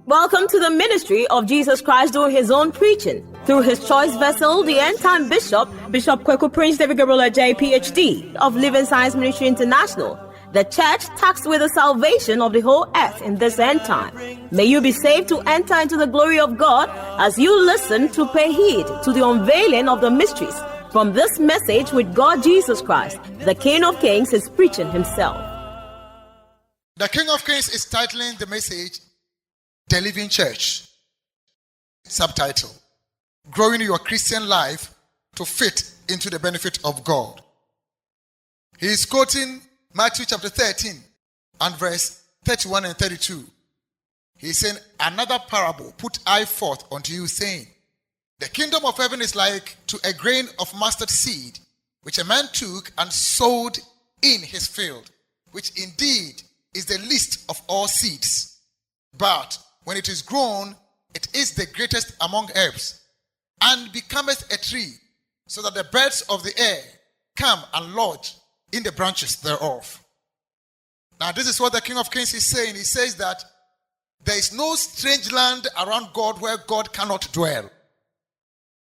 Welcome to the ministry of Jesus Christ doing his own preaching through his choice vessel, the end-time Bishop Kweku Prince David Gabriel J. PhD of Living Science Ministry International, the church tasked with the salvation of the whole earth in this end time. May you be saved to enter into the glory of God as you listen to pay heed to the unveiling of the mysteries from this message with God Jesus Christ, the King of Kings, is preaching himself. The King of Kings is titling the message, The Living Church. Subtitle, Growing Your Christian Life to Fit into the Benefit of God. He is quoting Matthew chapter 13 and verse 31 and 32. He is saying, another parable put I forth unto you, saying, the kingdom of heaven is like to a grain of mustard seed, which a man took and sowed in his field, which indeed is the least of all seeds. But when it is grown, it is the greatest among herbs, and becometh a tree, so that the birds of the air come and lodge in the branches thereof. Now this is what the King of Kings is saying. He says that there is no strange land around God where God cannot dwell.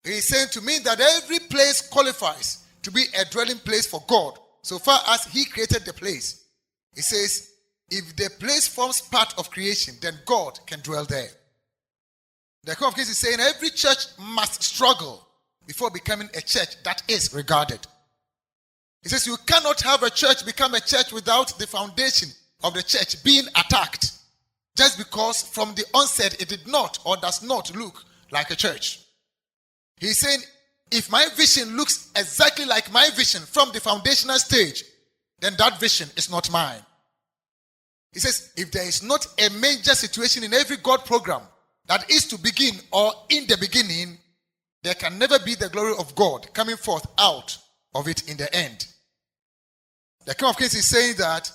He is saying to me that every place qualifies to be a dwelling place for God, so far as he created the place. He says, if the place forms part of creation, then God can dwell there. The King of Kings is saying every church must struggle before becoming a church that is regarded. He says you cannot have a church become a church without the foundation of the church being attacked, just because from the onset it did not or does not look like a church. He's saying, if my vision looks exactly like my vision from the foundational stage, then that vision is not mine. He says, if there is not a major situation in every God program that is to begin or in the beginning, there can never be the glory of God coming forth out of it in the end. The King of Kings is saying that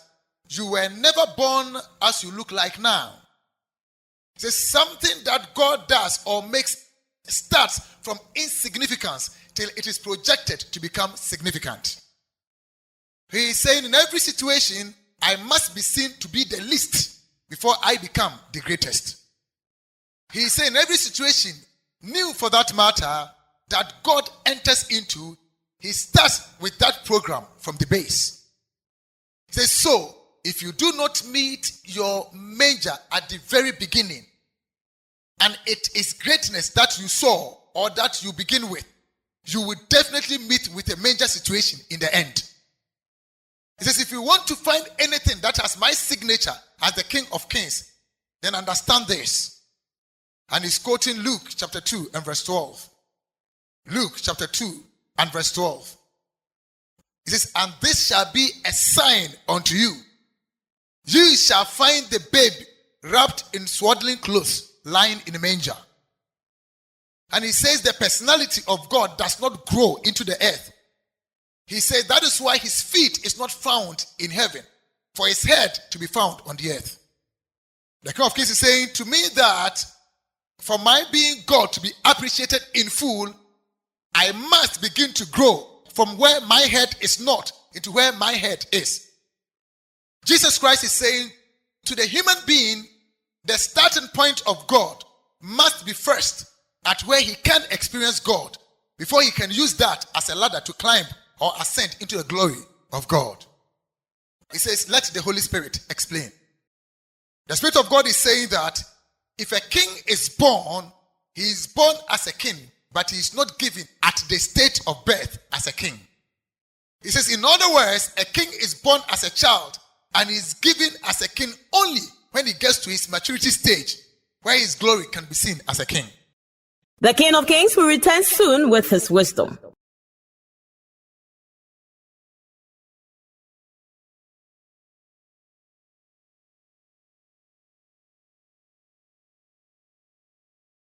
you were never born as you look like now. He says something that God does or makes starts from insignificance till it is projected to become significant. He is saying in every situation, I must be seen to be the least before I become the greatest. He is saying in every situation, new for that matter, that God enters into, he starts with that program from the base. He says, so if you do not meet your major at the very beginning, and it is greatness that you saw or that you begin with, you will definitely meet with a major situation in the end. He says, if you want to find anything that has my signature as the King of Kings, then understand this. And he's quoting Luke chapter 2 and verse 12. Luke chapter 2 and verse 12. He says, and this shall be a sign unto you. You shall find the babe wrapped in swaddling clothes, lying in a manger. And he says the personality of God does not grow into the earth. He says that is why his feet is not found in heaven, for his head to be found on the earth. The King of Kings is saying to me that for my being God to be appreciated in full, I must begin to grow from where my head is not into where my head is. Jesus Christ is saying to the human being, the starting point of God must be first at where he can experience God before he can use that as a ladder to climb or ascend into the glory of God. He says, let the Holy Spirit explain. The Spirit of God is saying that if a king is born, he is born as a king, but he is not given at the state of birth as a king. He says, in other words, a king is born as a child and is given as a king only when he gets to his maturity stage, where his glory can be seen as a king. The King of Kings will return soon with his wisdom.